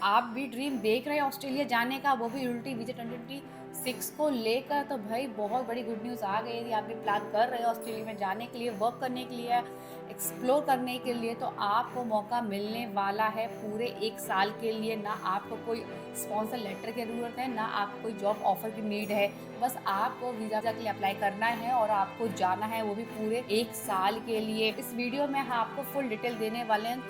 आप भी ड्रीम देख रहे हैं ऑस्ट्रेलिया जाने का, वो भी यूनिटी वीज़ा 2026 को लेकर, तो भाई बहुत बड़ी गुड न्यूज़ आ गई। यदि आप भी प्लान कर रहे हो ऑस्ट्रेलिया में जाने के लिए, वर्क करने के लिए, एक्सप्लोर करने के लिए, तो आपको मौका मिलने वाला है पूरे 1 साल के लिए। ना आपको कोई स्पॉन्सर लेटर की ज़रूरत है, ना आपको कोई जॉब ऑफ़र की नीड है। बस आपको वीज़ा के लिए अप्लाई करना है और आपको जाना है, वो भी पूरे 1 साल के लिए। इस वीडियो में हम आपको फुल डिटेल देने वाले हैं।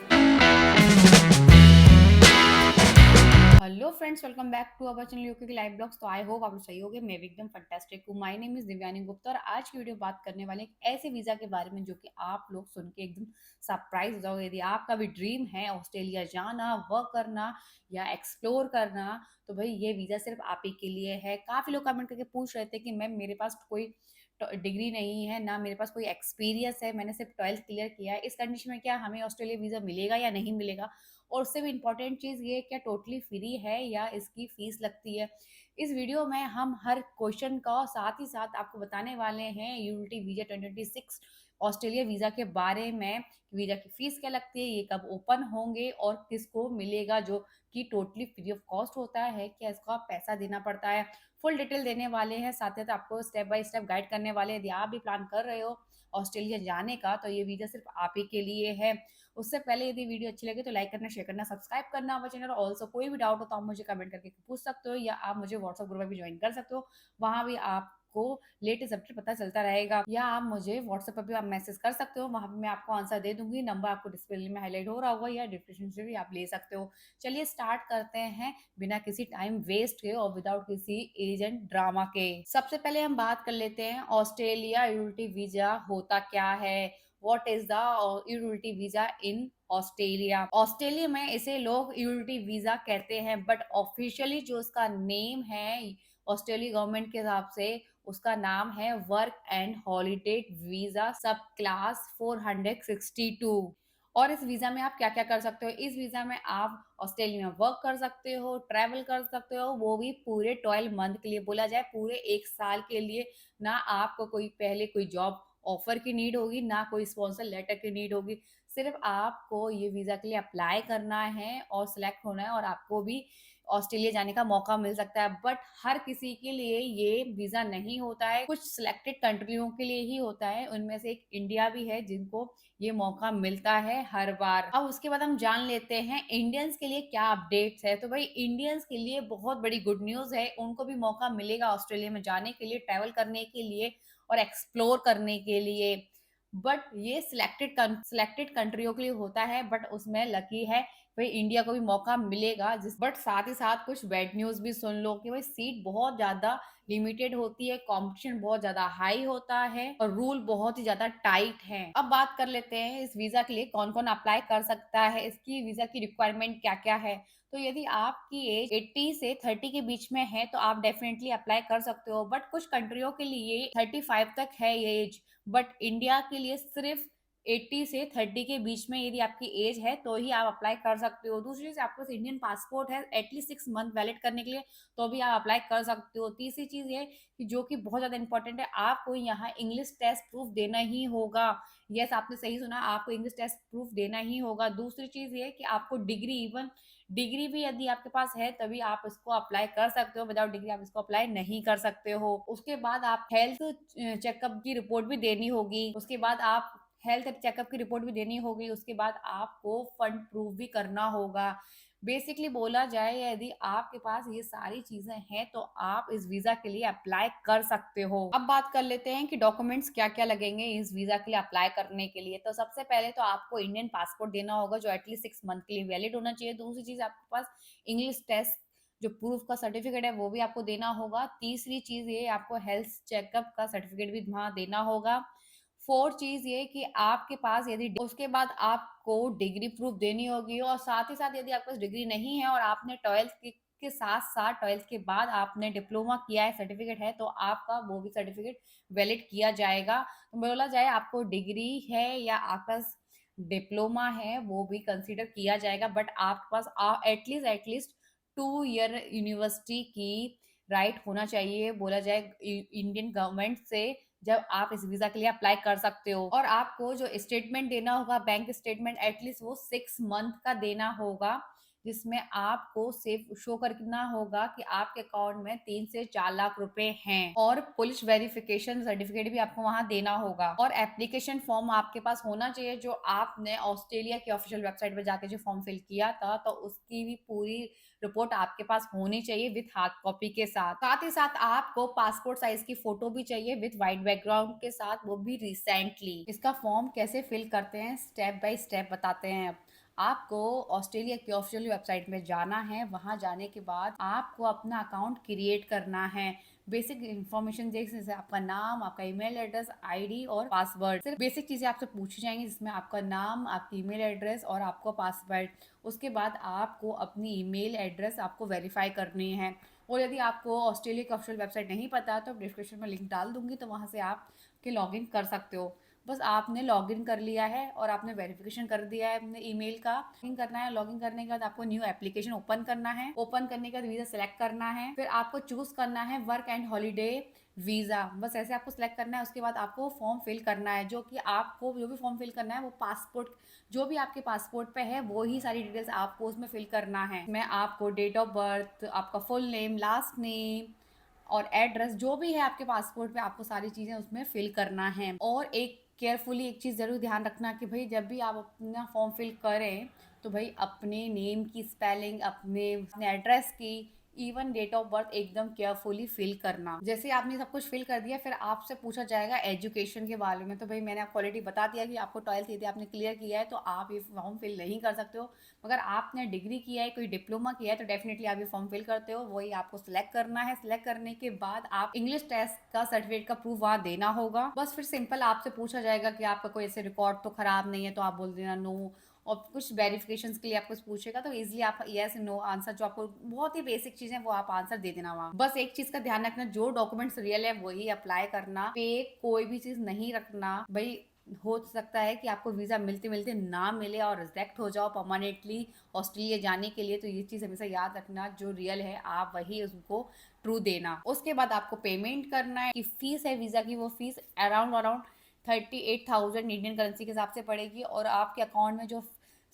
Hello friends, welcome back to our channel UK की लाइव ब्लॉग्स। तो आई होप आप लोग सही होगे, मैं भी एकदम फंटास्टिक हूँ। My name is Divyani Gupta और आज की वीडियो बात करने वाले एक ऐसे वीज़ा के बारे में जो कि आप लोग सुन के एकदम सरप्राइज हो जाओगे। यदि आपका भी ड्रीम है ऑस्ट्रेलिया जाना, वर्क करना या एक्सप्लोर करना, तो भाई ये वीज़ा सिर्फ आप ही के लिए है। काफ़ी लोग कमेंट करके पूछ रहे थे कि मैम मेरे पास कोई डिग्री नहीं है, ना मेरे पास कोई एक्सपीरियंस है, मैंने सिर्फ 12th क्लियर किया है, इस कंडीशन में क्या हमें ऑस्ट्रेलिया वीज़ा मिलेगा या नहीं मिलेगा। और उससे भी इम्पोर्टेंट चीज़ ये, क्या टोटली फ्री है या इसकी फीस लगती है। इस वीडियो में हम हर क्वेश्चन का साथ ही साथ आपको बताने वाले हैं यूनिटी वीज़ा 2026 ऑस्ट्रेलिया वीज़ा के बारे में। वीज़ा की फीस क्या लगती है, ये कब ओपन होंगे और किसको मिलेगा, जो कि टोटली फ्री ऑफ कॉस्ट होता है, क्या इसका पैसा देना पड़ता है। फुल डिटेल देने वाले हैं, साथ ही साथ आपको स्टेप बाय स्टेप गाइड करने वाले हैं। यदि आप भी प्लान कर रहे हो ऑस्ट्रेलिया जाने का, तो ये वीज़ा सिर्फ आप ही के लिए है। उससे पहले यदि वीडियो अच्छी लगे तो लाइक करना, शेयर करना, सब्सक्राइब करना हमारे चैनल। ऑल्सो कोई भी डाउट हो तो आप मुझे कमेंट करके पूछ सकते हो या आप मुझे व्हाट्सएप ग्रुप में भी ज्वाइन कर सकते हो। वहाँ भी आपको लेटेस्ट अपडेट पता चलता रहेगा, या आप मुझे व्हाट्सएप पर भी आप मैसेज कर सकते हो, वहाँ पे मैं आपको आंसर दे दूंगी। नंबर आपको डिस्प्ले में हाईलाइट हो रहा होगा या डिस्क्रिप्शन से भी आप ले सकते हो। चलिए स्टार्ट करते हैं बिना किसी टाइम वेस्ट के और विदाउट किसी एजेंट ड्रामा के। सबसे पहले हम बात कर लेते हैं ऑस्ट्रेलिया यूनिटी वीजा होता क्या है। What is the unity visa in Australia. Australia में इसे लोग यूनिटी वीजा कहते हैं, बट ऑफिशियली जो उसका नेम है ऑस्ट्रेलिया गवर्नमेंट के हिसाब से, उसका नाम है वर्क एंड हॉलीडे वीजा सब क्लास 462। और इस वीजा में आप क्या क्या कर सकते हो, इस वीजा में आप ऑस्ट्रेलिया में वर्क कर सकते हो, ट्रैवल कर सकते हो, वो भी पूरे 12 मंथ के लिए, बोला जाए पूरे 1 साल के लिए। ना आपको कोई पहले कोई जॉब ऑफर की नीड होगी, ना कोई स्पॉन्सर लेटर की नीड होगी। सिर्फ आपको ये वीजा के लिए अप्लाई करना है और सिलेक्ट होना है और आपको भी ऑस्ट्रेलिया जाने का मौका मिल सकता है। बट हर किसी के लिए ये वीजा नहीं होता है, कुछ सिलेक्टेड कंट्रियों के लिए ही होता है। उनमें से एक इंडिया भी है जिनको ये मौका मिलता है हर बार। अब उसके बाद हम जान लेते हैं इंडियंस के लिए क्या अपडेट्स है। तो भाई इंडियंस के लिए बहुत बड़ी गुड न्यूज है, उनको भी मौका मिलेगा ऑस्ट्रेलिया में जाने के लिए, ट्रैवल करने के लिए और एक्सप्लोर करने के लिए। बट ये सिलेक्टेड कंट्रियों के लिए होता है, बट उसमें लकी है भाई इंडिया को भी मौका मिलेगा। जिस बट साथ ही साथ कुछ बैड न्यूज भी सुन लो कि भाई सीट बहुत ज्यादा लिमिटेड होती है, कंपटीशन बहुत ज्यादा हाई होता है और रूल बहुत ही ज्यादा टाइट है। अब बात कर लेते हैं इस वीजा के लिए कौन कौन अप्लाई कर सकता है, इसकी वीजा की रिक्वायरमेंट क्या क्या है। तो यदि आपकी एज 80 से 30 के बीच में है तो आप डेफिनेटली अप्लाई कर सकते हो, बट कुछ कंट्रियों के लिए 35 तक है ये एज, बट इंडिया के लिए सिर्फ 80 से 30 के बीच में यदि आपकी एज है तो ही आप अप्लाई कर सकते हो। दूसरी चीज, आपके पास इंडियन पासपोर्ट है एटलीस्ट 6 मंथ वैलिड करने के लिए, तो भी आप अप्लाई कर सकते हो। तीसरी चीज ये कि जो कि बहुत ज्यादा इंपॉर्टेंट है, आपको यहाँ इंग्लिश टेस्ट प्रूफ देना ही होगा। यस, आपने सही सुना, आपको इंग्लिश टेस्ट प्रूफ देना ही होगा। दूसरी चीज ये कि आपको डिग्री, इवन डिग्री भी यदि आपके पास है तभी आप इसको अप्लाई कर सकते हो, विदाउट डिग्री आप इसको अप्लाई नहीं कर सकते हो। उसके बाद आप हेल्थ चेकअप की रिपोर्ट भी देनी होगी, उसके बाद आप हेल्थ चेकअप की रिपोर्ट भी देनी होगी, उसके बाद आपको फंड प्रूफ भी करना होगा। बेसिकली बोला जाए, यदि आपके पास ये सारी चीजें हैं तो आप इस वीजा के लिए अप्लाई कर सकते हो। अब बात कर लेते हैं कि डॉक्यूमेंट्स क्या क्या लगेंगे इस वीजा के लिए अप्लाई करने के लिए। तो सबसे पहले तो आपको इंडियन पासपोर्ट देना होगा जो एटलीस्ट 6 मंथ के लिए वैलिड होना चाहिए। दूसरी चीज, आपके पास इंग्लिश टेस्ट जो प्रूफ का सर्टिफिकेट है वो भी आपको देना होगा। तीसरी चीज ये, आपको हेल्थ चेकअप का सर्टिफिकेट भी वहां देना होगा। फोर्थ चीज ये कि आपके पास यदि, उसके बाद आपको डिग्री प्रूफ देनी होगी, और साथ ही साथ यदि आपके पास डिग्री नहीं है और आपने ट्वेल्थ के साथ साथ ट्वेल्थ के बाद आपने डिप्लोमा किया है, सर्टिफिकेट है, तो आपका वो भी सर्टिफिकेट वैलिड किया जाएगा। तो बोला जाए आपको डिग्री है या आपके पास डिप्लोमा है वो भी कंसीडर किया जाएगा, बट आपके पास एटलीस्ट 2 ईयर यूनिवर्सिटी की राइट होना चाहिए, बोला जाए इंडियन गवर्नमेंट से, जब आप इस वीजा के लिए अप्लाई कर सकते हो। और आपको जो स्टेटमेंट देना होगा, बैंक स्टेटमेंट, एटलीस्ट वो 6 मंथ का देना होगा, जिसमें आपको सेफ शो करना होगा कि आपके अकाउंट में 3 से 4 लाख रुपए हैं, और पुलिस वेरिफिकेशन सर्टिफिकेट भी आपको वहां देना होगा, और एप्लीकेशन फॉर्म आपके पास होना चाहिए जो आपने ऑस्ट्रेलिया की ऑफिशियल वेबसाइट पर जाके जो फॉर्म फिल किया था, तो उसकी भी पूरी रिपोर्ट आपके पास होनी चाहिए विथ हार्ड कॉपी के साथ ही साथ आपको पासपोर्ट साइज की फोटो भी चाहिए विथ वाइट बैकग्राउंड के साथ, वो भी रिसेंटली। इसका फॉर्म कैसे फिल करते हैं स्टेप बाय स्टेप बताते हैं। अब आपको ऑस्ट्रेलिया की ऑफिशियल वेबसाइट में जाना है, वहां जाने के बाद आपको अपना अकाउंट क्रिएट करना है। बेसिक इन्फॉर्मेशन जैसे आपका नाम, आपका ईमेल एड्रेस, आईडी और पासवर्ड, सिर्फ बेसिक चीजें आपसे पूछी जाएंगी, जिसमें आपका नाम, आपकी ईमेल एड्रेस और आपका पासवर्ड। उसके बाद आपको अपनी ईमेल एड्रेस आपको वेरीफाई करनी है, और यदि आपको ऑस्ट्रेलिया की ऑफिशियल वेबसाइट नहीं पता है तो डिस्क्रिप्शन में लिंक डाल दूंगी, तो वहां से आप के लॉगिन कर सकते हो। बस आपने लॉगिन कर लिया है और आपने वेरिफिकेशन कर दिया है अपने ईमेल का, लॉगिन करना है। लॉगिन करने के बाद आपको न्यू एप्लीकेशन ओपन करना है। ओपन करने के बाद वीजा सेलेक्ट करना है, फिर आपको चूज करना है वर्क एंड हॉलीडे वीजा। बस ऐसे आपको सिलेक्ट करना है। उसके बाद आपको फॉर्म फिल करना है, जो कि आपको जो भी फॉर्म फिल करना है वो पासपोर्ट, जो भी आपके पासपोर्ट पे है वो ही सारी डिटेल्स आपको उसमें फिल करना है। मैं आपको डेट ऑफ बर्थ, आपका फुल नेम, लास्ट नेम और एड्रेस जो भी है आपके पासपोर्ट पे, आपको सारी चीजें उसमें फिल करना है। और एक केयरफुली एक चीज़ ज़रूर ध्यान रखना कि भाई जब भी आप अपना फॉर्म फिल करें तो भाई अपने नेम की स्पेलिंग, अपने एड्रेस की, इवन डेट ऑफ बर्थ एकदम केयरफुली फिल करना। जैसे आपने सब कुछ फिल कर दिया, फिर आपसे पूछा जाएगा एजुकेशन के बारे में। तो भाई मैंने आपको ऑलरेडी बता दिया कि आपको 12th यदि आपने क्लियर किया है तो आप ये फॉर्म फिल नहीं कर सकते हो। अगर आपने डिग्री किया है, कोई डिप्लोमा किया है, तो डेफिनेटली आप ये फॉर्म फिल करते हो। वही आपको सिलेक्ट करना है। सिलेक्ट करने के बाद आप इंग्लिश टेस्ट का सर्टिफिकेट का प्रूफ वहां देना होगा। बस फिर सिंपल आपसे पूछा जाएगा कि आपका कोई ऐसे रिकॉर्ड तो खराब नहीं है, तो आप बोल देना नो। और कुछ वेरिफिकेशन के लिए आपको पूछेगा तो इजिली आप यस नो आंसर, जो आपको बहुत ही बेसिक चीजें वो आप आंसर दे देना वहाँ। बस एक चीज का ध्यान रखना, जो डॉक्यूमेंट्स रियल है वही अप्लाई करना, फेक कोई भी चीज नहीं रखना। भाई हो सकता है कि आपको वीजा मिलते मिलते ना मिले और रिजेक्ट हो जाओ परमानेंटली ऑस्ट्रेलिया जाने के लिए, तो ये चीज हमेशा याद रखना, जो रियल है आप वही उसको ट्रू देना। उसके बाद आपको पेमेंट करना है। कि फीस है वीजा की, वो फीस अराउंड 38,000 इंडियन करेंसी के हिसाब से पड़ेगी, और आपके अकाउंट में जो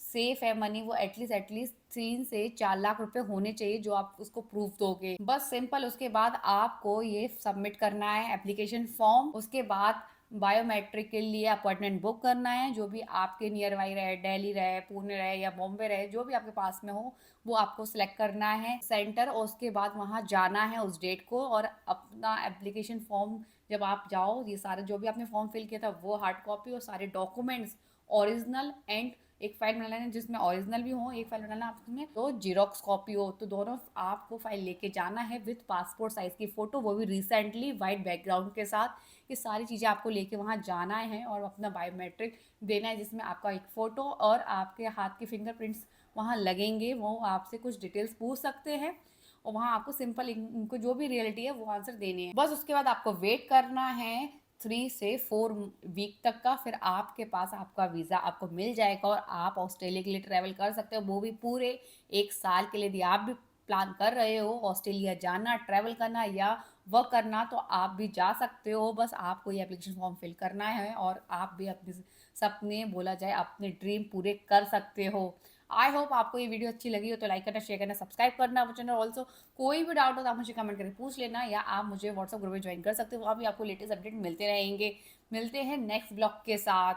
सेफ है मनी वो एटलीस्ट 3 से 4 लाख रुपए होने चाहिए, जो आप उसको प्रूफ दोगे। बस सिंपल। उसके बाद आपको ये सबमिट करना है एप्लीकेशन फॉर्म। उसके बाद बायोमेट्रिक के लिए अपॉइंटमेंट बुक करना है, जो भी आपके नियर बाई रहे, दिल्ली रहे, पुणे रहे या बॉम्बे रहे, जो भी आपके पास में हो वो आपको सिलेक्ट करना है सेंटर, और उसके बाद वहां जाना है उस डेट को, और अपना एप्लीकेशन फॉर्म जब आप जाओ, ये सारे जो भी आपने फॉर्म फिल किया था वो हार्ड कॉपी और सारे डॉक्यूमेंट्स ओरिजिनल एंड एक फाइल बनाना है जिसमें ओरिजिनल भी हो, एक फाइल बनाना आपने तो जीरोक्स कॉपी हो, तो दोनों आपको फाइल लेके जाना है विद पासपोर्ट साइज की फोटो, वो भी रिसेंटली वाइट बैकग्राउंड के साथ। ये सारी चीज़ें आपको लेके वहाँ जाना है और अपना बायोमेट्रिक देना है, जिसमें आपका एक फ़ोटो और आपके हाथ के फिंगरप्रिंट्स वहाँ लगेंगे। वो आपसे कुछ डिटेल्स पूछ सकते हैं और वहाँ आपको सिंपल इनको जो भी रियलिटी है वो आंसर देने हैं। बस उसके बाद आपको वेट करना है 3 से 4 वीक तक का, फिर आपके पास आपका वीज़ा आपको मिल जाएगा और आप ऑस्ट्रेलिया के लिए ट्रैवल कर सकते हो, वो भी पूरे 1 साल के लिए। यदि आप भी प्लान कर रहे हो ऑस्ट्रेलिया जाना, ट्रैवल करना या वर्क करना, तो आप भी जा सकते हो। बस आपको ये एप्लीकेशन फॉर्म फिल करना है और आप भी अपने सपने, बोला जाए अपने ड्रीम पूरे कर सकते हो। आई होप आपको ये वीडियो अच्छी लगी हो तो लाइक करना, शेयर करना, सब्सक्राइब करना चैनल। ऑल्सो कोई भी डाउट हो तो आप मुझे कमेंट करके पूछ लेना, या आप मुझे व्हाट्सएप ग्रुप में ज्वाइन कर सकते हो, वहाँ भी आपको लेटेस्ट अपडेट मिलते रहेंगे। मिलते हैं नेक्स्ट ब्लॉग के साथ।